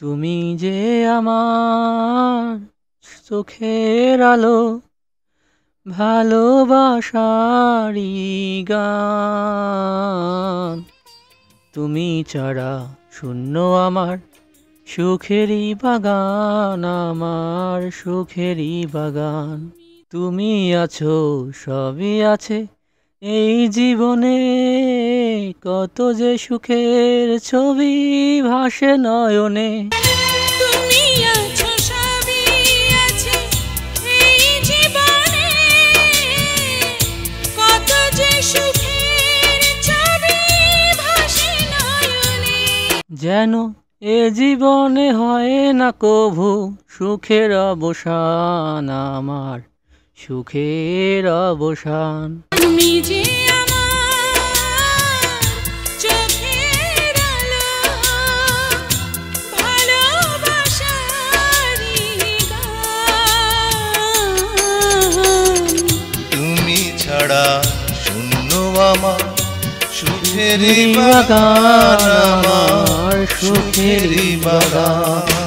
তুমি যে আমার চোখের আলো, ভালোবাসারই গান। তুমি ছাড়া শূন্য আমার সুখেরই বাগান, আমার সুখেরই বাগান। তুমি আছো, সবই আছে এই জীবনে, কত যে সুখের ছবি ভাসে নয়নে। তুমি আছো, সবই আছে এই জীবনে, কত যে সুখের ছবি ভাসে নয়নে। যেন এ জীবনে হয় না কভু সুখের অবসান, আমার সুখের অবসান। তুমি যে আমার চোখের আলো, ভালোবাসারই গান। তুমি ছাড়া শূন্য আমার সুখেরই বাগান, বাগান, আমার সুখেরই সুখেরই বাগান।